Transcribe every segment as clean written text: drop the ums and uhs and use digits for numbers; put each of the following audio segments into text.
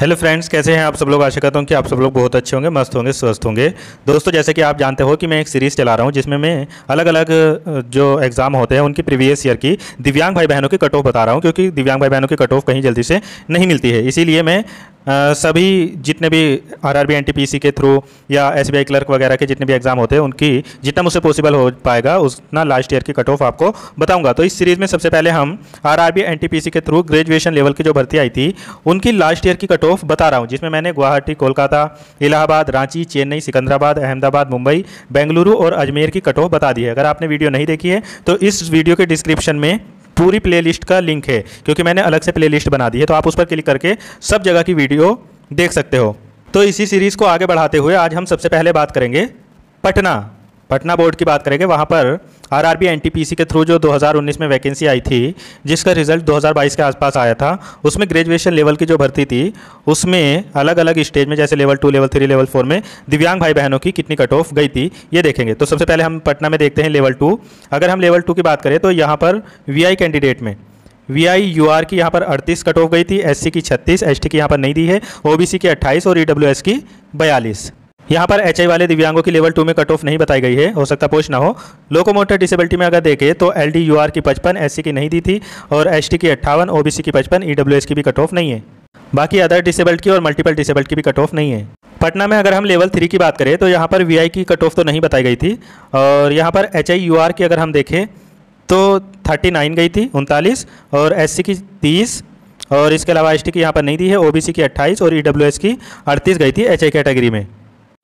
Hello friends, कैसे हैं आप सब लोग। आशा करता हूँ कि आप सब लोग बहुत अच्छे होंगे, मस्त होंगे, स्वस्थ होंगे। दोस्तों, जैसे कि आप जानते हो कि मैं एक सीरीज़ चला रहा हूँ जिसमें मैं अलग अलग जो एग्ज़ाम होते हैं उनकी प्रीवियस ईयर की दिव्यांग भाई बहनों की कट ऑफ बता रहा हूँ, क्योंकि दिव्यांग भाई बहनों की कट ऑफ कहीं जल्दी से नहीं मिलती है। इसीलिए मैं सभी जितने भी आरआरबी एनटीपीसी के थ्रू या एसबीआई क्लर्क वगैरह के जितने भी एग्जाम होते हैं उनकी जितना मुझसे पॉसिबल हो पाएगा उतना लास्ट ईयर की कट ऑफ आपको बताऊंगा। तो इस सीरीज़ में सबसे पहले हम आरआरबी एनटीपीसी के थ्रू ग्रेजुएशन लेवल की जो भर्ती आई थी उनकी लास्ट ईयर की कट ऑफ बता रहा हूँ, जिसमें मैंने गुवाहाटी, कोलकाता, इलाहाबाद, रांची, चेन्नई, सिकंदराबाद, अहमदाबाद, मुंबई, बेंगलुरु और अजमेर की कट ऑफ बता दी है। अगर आपने वीडियो नहीं देखी है तो इस वीडियो के डिस्क्रिप्शन में पूरी प्लेलिस्ट का लिंक है, क्योंकि मैंने अलग से प्लेलिस्ट बना दी है, तो आप उस पर क्लिक करके सब जगह की वीडियो देख सकते हो। तो इसी सीरीज़ को आगे बढ़ाते हुए आज हम सबसे पहले बात करेंगे पटना बोर्ड की बात करेंगे। वहाँ पर आरआरबी एनटीपीसी के थ्रू जो 2019 में वैकेंसी आई थी, जिसका रिजल्ट 2022 के आसपास आया था, उसमें ग्रेजुएशन लेवल की जो भर्ती थी उसमें अलग अलग स्टेज में, जैसे लेवल 2, लेवल 3, लेवल 4 में दिव्यांग भाई बहनों की कितनी कट ऑफ गई थी ये देखेंगे। तो सबसे पहले हम पटना में देखते हैं लेवल 2। अगर हम लेवल 2 की बात करें तो यहाँ पर वीआई कैंडिडेट में VI UR की यहाँ पर 38 कट ऑफ गई थी, SC की 36, ST की यहाँ पर नहीं दी है, OBC की 28 और EWS की 42। यहाँ पर HI वाले दिव्यांगों की लेवल 2 में कट ऑफ नहीं बताई गई है, हो सकता पोस्ट ना हो। लोकोमोटर डिसेबिलिटी में अगर देखें तो LD UR की 55, SC की नहीं दी थी और ST की 58, OBC की 55, EWS की भी कट ऑफ नहीं है। बाकी अदर डिसेबल्ड की और मल्टीपल डिसेबल्ड की भी कट ऑफ नहीं है। पटना में अगर हम लेवल 3 की बात करें तो यहाँ पर VI की कट ऑफ तो नहीं बताई गई थी, और यहाँ पर HI UR की अगर हम देखें तो 39 गई थी, 39, और SC की 30, और इसके अलावा ST की यहाँ पर नहीं दी है, OBC की 28 और EWS की 38 गई थी HI कैटेगरी में।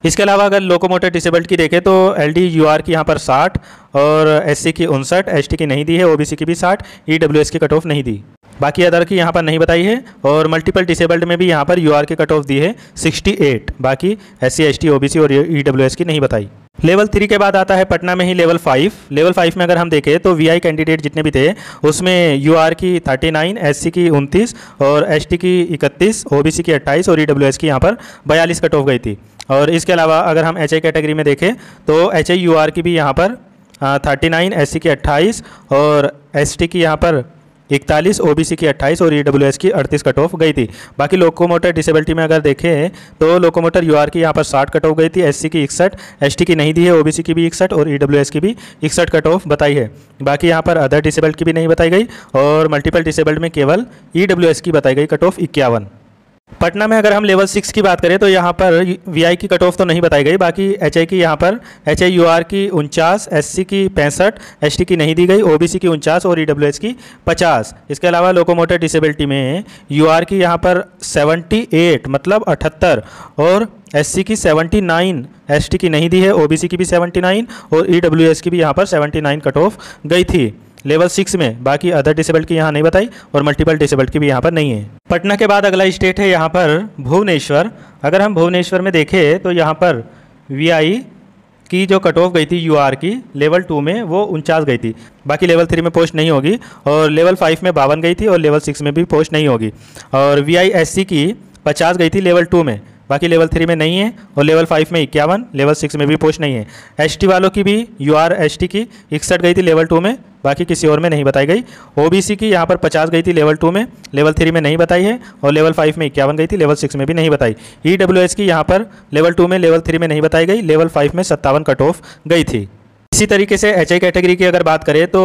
इसके अलावा अगर लोकोमोटर डिसेबल्ड की देखें तो LD UR की यहाँ पर 60 और SC की 59, ST की नहीं दी है, OBC की भी 60, EWS की कट ऑफ नहीं दी। बाकी अदर की यहाँ पर नहीं बताई है, और मल्टीपल डिसेबल्ड में भी यहाँ पर UR की कट ऑफ दी है 68, बाकी SC, ST, OBC और EWS की नहीं बताई। लेवल 3 के बाद आता है पटना में ही लेवल 5। लेवल 5 में अगर हम देखें तो VI कैंडिडेट जितने भी थे उसमें UR की 39, SC की 29 और ST की 31, OBC की 28 और EWS की यहाँ पर 42 कट ऑफ गई थी। और इसके अलावा अगर हम HI कैटेगरी में देखें तो HI UR की भी यहाँ पर 39, SC की 28 और ST की यहाँ पर 41, OBC की 28 और EWS की 38 कट ऑफ गई थी। बाकी लोकोमोटर डिसेबिलिटी में अगर देखें तो लोकोमोटर UR की यहाँ पर 60 कट ऑफ गई थी, SC की 61, ST की नहीं दी है, OBC की भी 61 और EWS की भी 61 कट ऑफ बताई है। बाकी यहाँ पर अदर डिसेबल्ड की भी नहीं बताई गई, और मल्टीपल डिसेबल्ड में केवल EWS की बताई गई कट ऑफ 51। पटना में अगर हम लेवल 6 की बात करें तो यहाँ पर VI की कट ऑफ तो नहीं बताई गई, बाकी HI की यहाँ पर HI UR की 49, SC की 65, ST की नहीं दी गई, OBC की 49 और EWS की 50। इसके अलावा लोकोमोटर डिसेबिलिटी में UR की यहाँ पर 78 मतलब 78 और SC की 79, ST की नहीं दी है, OBC की भी 79 और EWS की भी यहाँ पर 79 कट ऑफ गई थी लेवल 6 में। बाकी अदर डिसेबल्ड की यहाँ नहीं बताई और मल्टीपल डिसेबल्ड की भी यहाँ पर नहीं है। पटना के बाद अगला स्टेट है यहाँ पर भुवनेश्वर। अगर हम भुवनेश्वर में देखें तो यहाँ पर VI की जो कट ऑफ गई थी UR की लेवल 2 में वो 49 गई थी। बाकी लेवल 3 में पोस्ट नहीं होगी, और लेवल 5 में 52 गई थी और लेवल 6 में भी पोस्ट नहीं होगी। और VI SC की 50 गई थी लेवल 2 में, बाकी लेवल 3 में नहीं है, और लेवल 5 में 51, लेवल 6 में भी पोस्ट नहीं है। ST वालों की भी UR ST की 61 गई थी लेवल 2 में, बाकी किसी और में नहीं बताई गई। OBC की यहाँ पर 50 गई थी लेवल 2 में, लेवल 3 में नहीं बताई है, और लेवल 5 में 51 गई थी, लेवल 6 में भी नहीं बताई। EWS की यहाँ पर लेवल 2 में, लेवल 3 में नहीं बताई गई, लेवल 5 में 57 कट ऑफ गई थी। इसी तरीके से HI कैटेगरी की अगर बात करें तो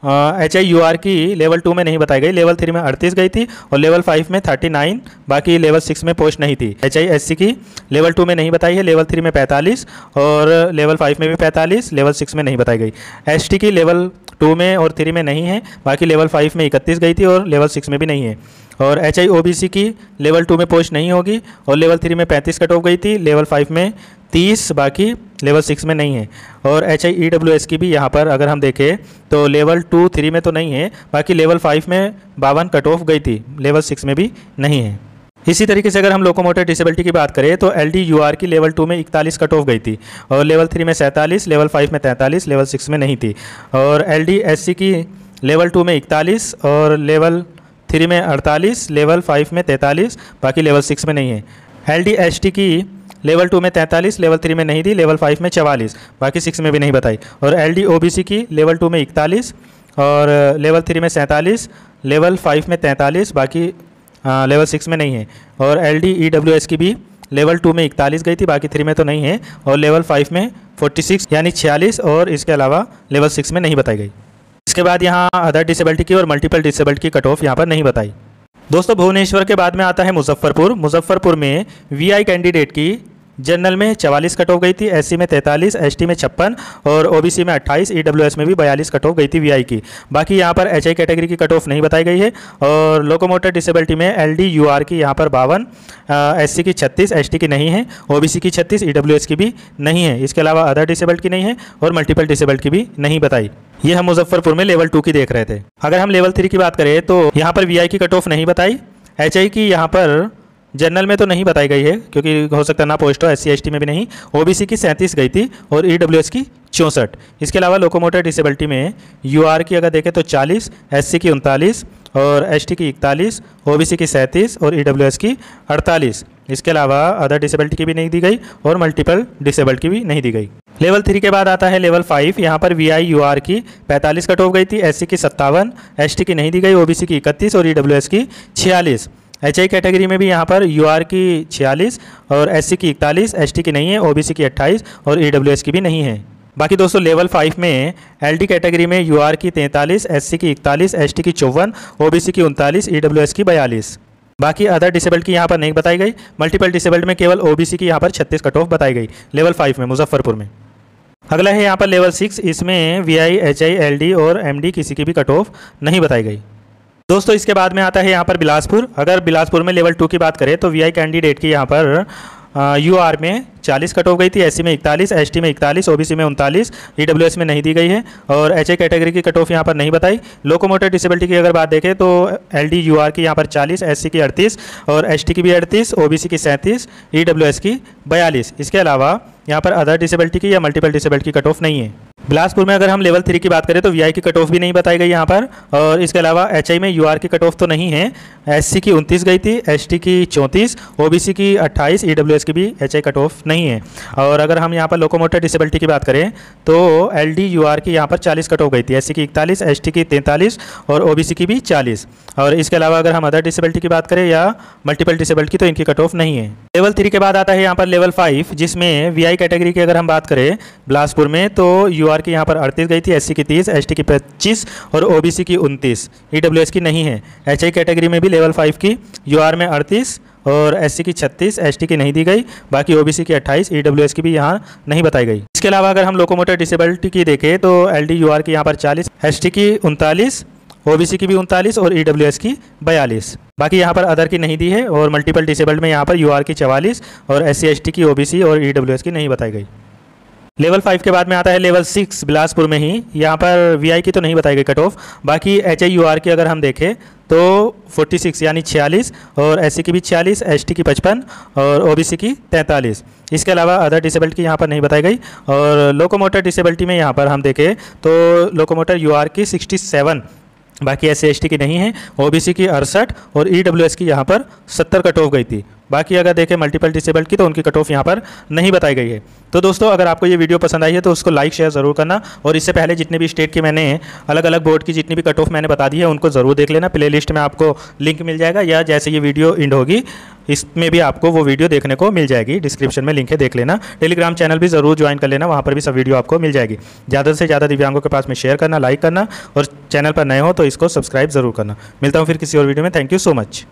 HI UR की लेवल 2 में नहीं बताई गई, लेवल 3 में 38 गई थी और लेवल 5 में 39, बाकी लेवल 6 में पोस्ट नहीं थी। HI SC की लेवल 2 में नहीं बताई है, लेवल 3 में 45 और लेवल 5 में भी 45, लेवल 6 में नहीं बताई गई। ST की लेवल 2 में और 3 में नहीं है, बाकी लेवल 5 में 31 गई थी और लेवल 6 में भी नहीं है। और HI OBC की लेवल 2 में पोस्ट नहीं होगी, और लेवल 3 में 35 कट ऑफ गई थी, लेवल 5 में 30, बाकी लेवल 6 में नहीं है। और HI EWS की भी यहाँ पर अगर हम देखें तो लेवल 2, 3 में तो नहीं है, बाकी लेवल 5 में 52 कट ऑफ गई थी, लेवल 6 में भी नहीं है। इसी तरीके से अगर हम लोकोमोटर डिसेबिलिटी की बात करें तो LD UR की लेवल 2 में 41 कट ऑफ गई थी, और लेवल 3 में 47, लेवल 5 में 43, लेवल 6 में नहीं थी। और LD SC की लेवल 2 में 41 और लेवल 3 में 48, लेवल 5 में 43, बाकी लेवल 6 में नहीं है। LD ST की लेवल 2 में 43, लेवल 3 में नहीं दी, लेवल 5 में 44, बाकी 6 में भी नहीं बताई। और LD OBC की लेवल 2 में 41 और लेवल 3 में 47, लेवल 5 में 43, बाकी लेवल 6 में नहीं है। और LD/EWS की भी लेवल 2 में 41 गई थी, बाकी 3 में तो नहीं है। और लेवल 5 में 46 यानी 46, और इसके अलावा लेवल 6 में नहीं बताई गई। इसके बाद यहाँ अदर डिसेबिलिटी की और मल्टीपल डिसेबिलिटी की कट ऑफ यहाँ पर नहीं बताई। दोस्तों भुवनेश्वर के बाद में आता है मुजफ्फरपुर। मुजफ्फरपुर में VI कैंडिडेट की जनरल में 44 कट ऑफ गई थी, SC में 43, ST में 56 और OBC में 28, EWS में भी 42 कट ऑफ गई थी VI की। बाकी यहाँ पर HI कैटेगरी की कट ऑफ नहीं बताई गई है। और लोकोमोटर डिसेबिलिटी में LD/UR की यहाँ पर 52, SC की 36, ST की नहीं है, OBC की 36, EWS की भी नहीं है। इसके अलावा अदर डिसेबल्ड की नहीं है और मल्टीपल डिसेबल्ड की भी नहीं बताई। ये हम मुजफ्फरपुर में लेवल 2 की देख रहे थे। अगर हम लेवल 3 की बात करें तो यहाँ पर VI की कट ऑफ नहीं बताई। HI की यहाँ पर जनरल में तो नहीं बताई गई है क्योंकि हो सकता है ना पोस्ट हो, SC ST में भी नहीं। OBC की 37 गई थी और EWS की 64। इसके अलावा लोकोमोटर डिसेबिलिटी में UR की अगर देखें तो 40, SC की 39 और ST की 41, OBC की 37 और EWS की 48। इसके अलावा अदर डिसेबिलिटी की भी नहीं दी गई और मल्टीपल डिसेबल्ड की भी नहीं दी गई। लेवल 3 के बाद आता है लेवल 5। यहाँ पर VI/UR की 45 कट ऑफ गई थी, SC की 57, ST की नहीं दी गई, OBC की 31 और EWS की 46। HI कैटेगरी में भी यहाँ पर UR की 46 और SC की 41, ST की नहीं है, OBC की 28 और EWS की भी नहीं है। बाकी दोस्तों लेवल 5 में LD कैटेगरी में UR की 43, SC की 41, ST की 54, OBC की 39, EWS की 42। बाकी अदर डिसेबल्ड की यहाँ पर नहीं बताई गई। मल्टीपल डिसेबल्ड में केवल OBC की यहाँ पर 36 कट ऑफ बताई गई लेवल 5 में मुजफ्फरपुर में। अगला है यहाँ पर लेवल 6। इसमें VI, HI, LD और MD किसी की भी कट ऑफ नहीं बताई गई। दोस्तों इसके बाद में आता है यहाँ पर बिलासपुर। अगर बिलासपुर में लेवल 2 की बात करें तो VI कैंडिडेट की यहाँ पर UR में 40 कट ऑफ गई थी, SC में 41, ST में 41, OBC में 39, EWS में नहीं दी गई है और HI कैटेगरी की कट ऑफ यहाँ पर नहीं बताई। लोकोमोटर डिसेबिलिटी की अगर बात देखें तो LD/UR की यहाँ पर 40, SC की 38 और ST की भी 38, OBC की 37, EWS की 42। इसके अलावा यहाँ पर अदर डिसेबिलिटी की या मल्टीपल डिसेबिलिटी की कट ऑफ नहीं है। बिलासपुर में अगर हम लेवल 3 की बात करें तो VI की कट ऑफ भी नहीं बताई गई यहाँ पर। और इसके अलावा HI में UR की कट ऑफ तो नहीं है, SC की 29 गई थी, ST की 34, OBC की 28, EWS की भी HI कट ऑफ नहीं है। और अगर हम यहाँ पर लोकोमोटर डिसेबिलिटी की बात करें तो LD/UR की यहाँ पर 40 कट ऑफ गई थी, SC की 41, ST की 43 और OBC की भी 40। और इसके अलावा अगर हम अदर डिसेबिलिटी की बात करें या मल्टीपल डिसेबिलिटी की तो इनकी कट ऑफ नहीं है। लेवल 3 के बाद आता है यहाँ पर लेवल 5 जिसमें VI कैटेगरी की अगर हम बात करें बिलासपुर में तो UR की यहाँ पर 38 गई थी, SC की 30, ST की 25 और OBC की 29, EWS की नहीं है। HI कैटेगरी में भी लेवल 5 की UR में 38 और SC की 36, ST की नहीं दी गई, बाकी OBC की 28, EWS की भी यहाँ नहीं बताई गई। इसके अलावा अगर हम लोकोमोटर डिसेबिलिटी की देखें तो LD/UR की यहाँ पर 40, ST की 39, OBC की भी 39 और EWS की 42। बाकी यहाँ पर अदर की नहीं दी है और मल्टीपल डिसेबल्ड में यहाँ पर UR की 44 और SC ST की, OBC और EWS की नहीं बताई गई। लेवल 5 के बाद में आता है लेवल 6 बिलासपुर में ही। यहाँ पर VI की तो नहीं बताई गई कट ऑफ, बाकी HI/UR की अगर हम देखें तो 46 यानी 46 और SC की भी 46, ST की 55 और OBC की 43। इसके अलावा अदर डिसेबिलिटी की यहाँ पर नहीं बताई गई। और लोकोमोटर डिसेबिलिटी में यहाँ पर हम देखें तो लोकोमोटर UR की 67, बाकी SC ST की नहीं है, OBC की 68 और EWS की यहाँ पर 70 कट ऑफ गई थी। बाकी अगर देखें मल्टीपल डिसेबल्ड की तो उनकी कट ऑफ यहाँ पर नहीं बताई गई है। तो दोस्तों अगर आपको ये वीडियो पसंद आई है तो उसको लाइक शेयर ज़रूर करना और इससे पहले जितने भी स्टेट की मैंने अलग अलग बोर्ड की जितनी भी कट ऑफ मैंने बता दी है उनको ज़रूर देख लेना। प्ले लिस्ट में आपको लिंक मिल जाएगा या जैसे ये वीडियो एंड होगी इसमें भी आपको वो वीडियो देखने को मिल जाएगी, डिस्क्रिप्शन में लिंक है, देख लेना। टेलीग्राम चैनल भी ज़रूर ज्वाइन कर लेना, वहाँ पर भी सब वीडियो आपको मिल जाएगी। ज़्यादा से ज़्यादा दिव्यांगों के पास में शेयर करना, लाइक करना और चैनल पर नए हो तो इसको सब्सक्राइब ज़रूर करना। मिलता हूँ फिर किसी और वीडियो में। Thank you so much.